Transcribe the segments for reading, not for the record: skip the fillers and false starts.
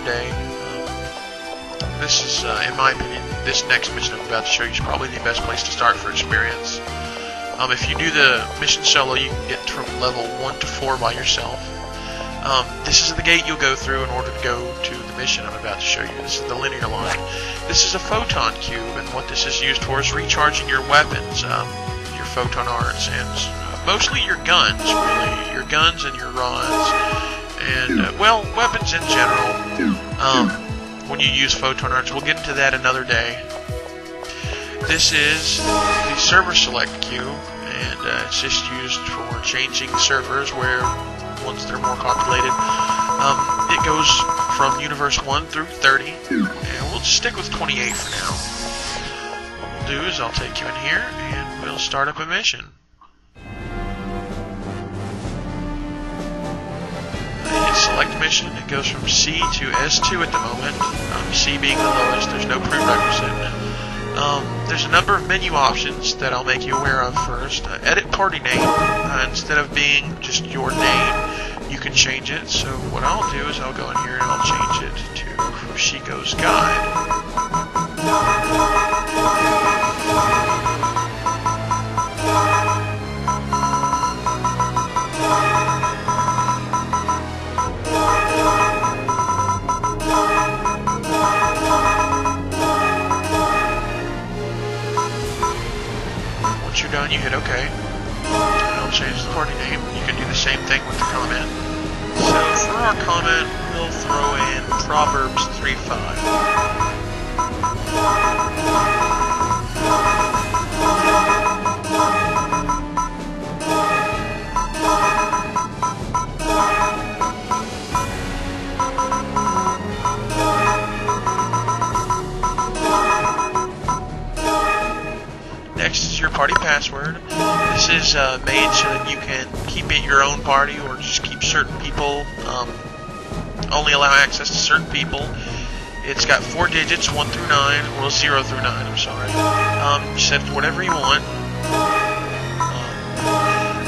day. This is, in my opinion, this next mission I'm about to show you is probably the best place to start for experience. If you do the mission solo, you can get from level 1 to 4 by yourself. This is the gate you'll go through in order to go to the mission I'm about to show you. This is the linear line. This is a photon cube, and what this is used for is recharging your weapons, your photon arts, and mostly your guns, really. Your guns and your rods. And, well, weapons in general. When you use photon arts, we'll get into that another day. This is the server select queue, and it's just used for changing servers where, once they're more populated, it goes from universe 1 through 30, and we'll just stick with 28 for now. What we'll do is I'll take you in here, and we'll start up a mission. Select mission. It goes from C to S2 at the moment. C being the lowest. There's no prerequisite. There's a number of menu options that I'll make you aware of first. Edit party name. Instead of being just your name, you can change it. So what I'll do is I'll go in here and I'll change it to Fushiko's Guide. Done, you hit OK. I'll change the party name. You can do the same thing with the comment. So for our comment, we'll throw in Proverbs 3:5. Next is your party password. This is made so that you can keep it your own party or just keep certain people, only allow access to certain people. It's got 4 digits, 1 through 9, well 0 through 9, I'm sorry. Set it to whatever you want.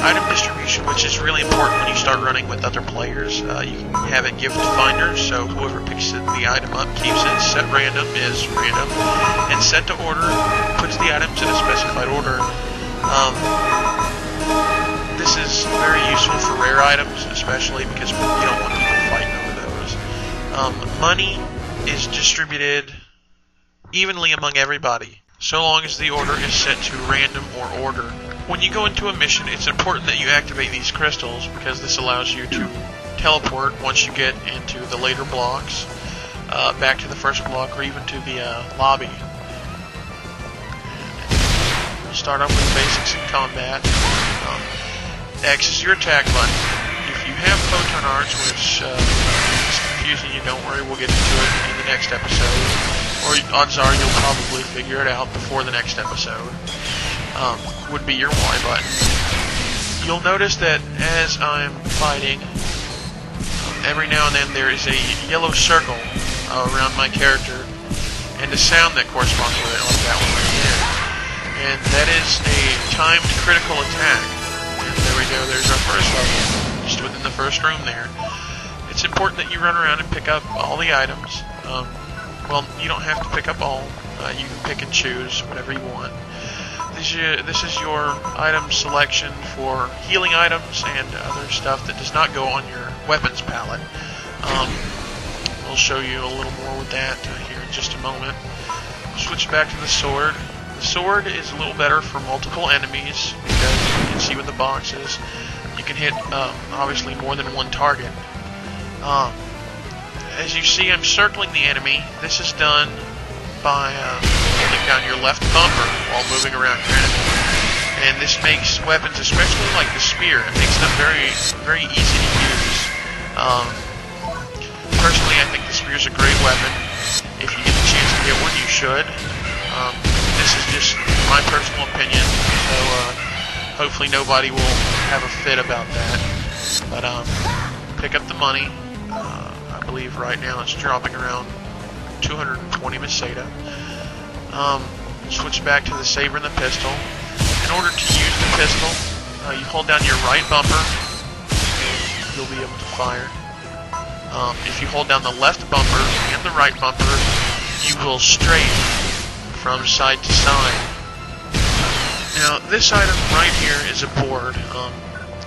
Item distribution, which is really important when you start running with other players. You can have it gift finders, so whoever picks the item up keeps it. Set random is random. And set to order puts the items in a specified order. This is very useful for rare items, especially because you don't want people fighting over those. Money is distributed evenly among everybody, so long as the order is set to random or order. When you go into a mission, it's important that you activate these crystals because this allows you to teleport once you get into the later blocks, back to the first block or even to the lobby. We'll start off with basics in combat. X is your attack button. If you have photon arts, which is confusing you, don't worry, we'll get into it in the next episode. Or odds are you'll probably figure it out before the next episode. Would be your Y button. You'll notice that as I'm fighting, every now and then there is a yellow circle around my character and a sound that corresponds with it, like that one right there. And that is a timed critical attack. And there we go, there's our first level, just within the first room there. It's important that you run around and pick up all the items. Well, you don't have to pick up all. You can pick and choose whatever you want. This is your item selection for healing items and other stuff that does not go on your weapons palette. We'll show you a little more with that here in just a moment. Switch back to the sword. The sword is a little better for multiple enemies because you can see with the boxes. You can hit, obviously, more than one target. As you see, I'm circling the enemy. This is done by holding down your left bumper while moving around your enemy. And this makes weapons, especially like the spear, it makes them very, very easy to use. Personally, I think the spear is a great weapon. If you get the chance to get one, you should. This is just my personal opinion, so hopefully nobody will have a fit about that. But pick up the money. I believe right now it's dropping around 220 Meseta. Switch back to the saber and the pistol. In order to use the pistol, you hold down your right bumper. You'll be able to fire. If you hold down the left bumper and the right bumper, you will strafe from side to side. Now, this item right here is a board.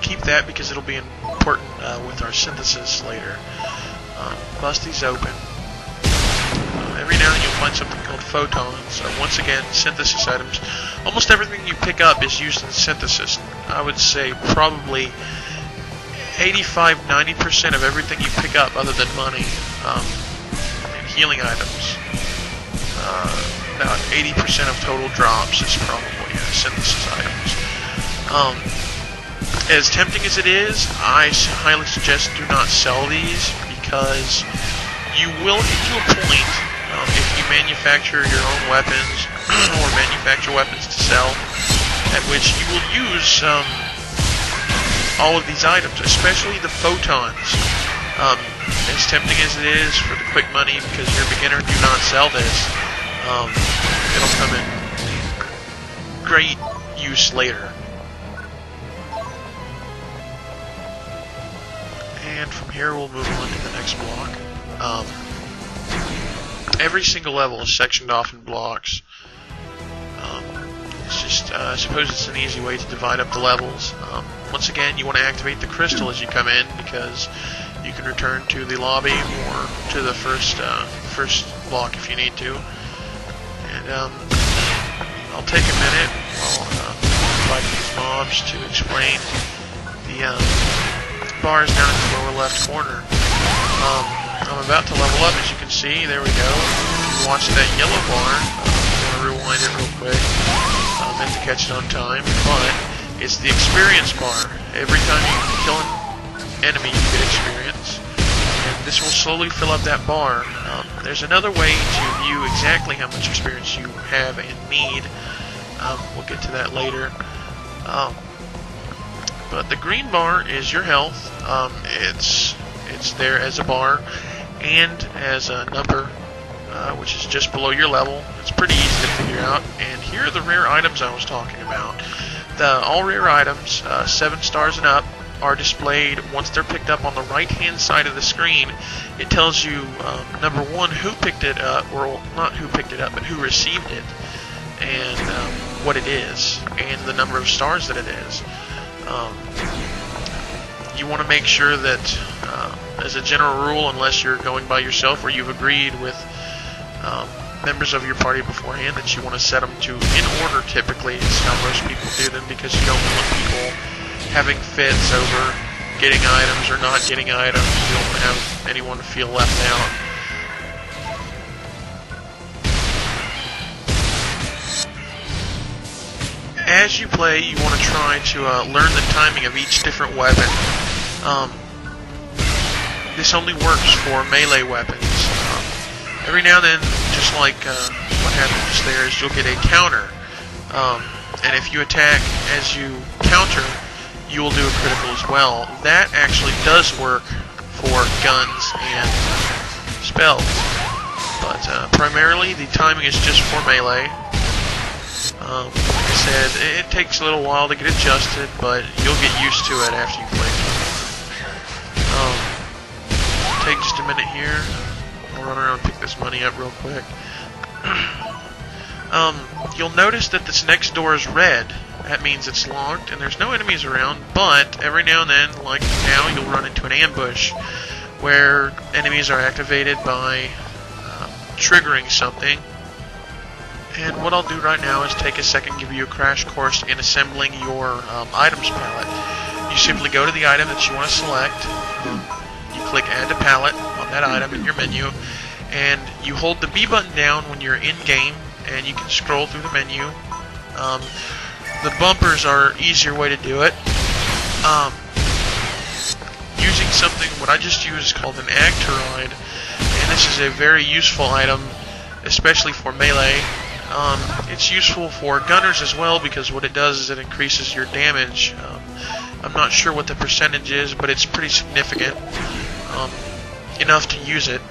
Keep that because it'll be important with our synthesis later. Bust these open. Every now and then you'll find something called photons. Once again, synthesis items. Almost everything you pick up is used in synthesis. I would say probably 85–90% of everything you pick up, other than money and healing items. About 80% of total drops is probably synthesis items. As tempting as it is, I highly suggest do not sell these, because you will get to a point, if you manufacture your own weapons or manufacture weapons to sell, at which you will use all of these items, especially the photons. As tempting as it is for the quick money, because you're a beginner, do not sell this. It'll come in great use later. And from here we'll move on to the next block. Every single level is sectioned off in blocks. It's just, I suppose it's an easy way to divide up the levels. Once again, you want to activate the crystal as you come in, because you can return to the lobby or to the first block if you need to. And I'll take a minute while fighting these mobs to explain the bars down in the lower left corner. I'm about to level up, as you can see. There we go. Watch that yellow bar. I'm going to rewind it real quick. I meant to catch it on time, but it's the experience bar. Every time you kill an enemy, you get experience, and this will slowly fill up that bar. There's another way to view exactly how much experience you have and need. We'll get to that later. But the green bar is your health. It's there as a bar and as a number, which is just below your level. It's pretty easy to figure out. And here are the rare items I was talking about. All rare items, 7 stars and up, are displayed once they're picked up on the right-hand side of the screen. It tells you, number one, who picked it up, or not who picked it up, but who received it, and what it is, and the number of stars that it is. You want to make sure that, as a general rule, unless you're going by yourself or you've agreed with members of your party beforehand, that you want to set them to in order. Typically, it's how most people do them, because you don't want people having fits over getting items or not getting items. You don't want to have anyone feel left out. As you play, you want to try to learn the timing of each different weapon. This only works for melee weapons. Every now and then, just like what happened just there, is you'll get a counter. And if you attack as you counter, you will do a critical as well. That actually does work for guns and spells. But primarily, the timing is just for melee. Like I said, it takes a little while to get adjusted, but you'll get used to it after you play. Take just a minute here. I'll run around and pick this money up real quick. You'll notice that this next door is red. That means it's locked and there's no enemies around, but every now and then, like now, you'll run into an ambush where enemies are activated by triggering something. And what I'll do right now is take a second, give you a crash course in assembling your items palette. You simply go to the item that you want to select, you click Add to Palette on that item in your menu, and you hold the B button down when you're in-game, and you can scroll through the menu. The bumpers are an easier way to do it. Using something, what I just used is called an Agteride, and this is a very useful item, especially for melee. It's useful for gunners as well, because what it does is it increases your damage. I'm not sure what the percentage is, but it's pretty significant. Enough to use it.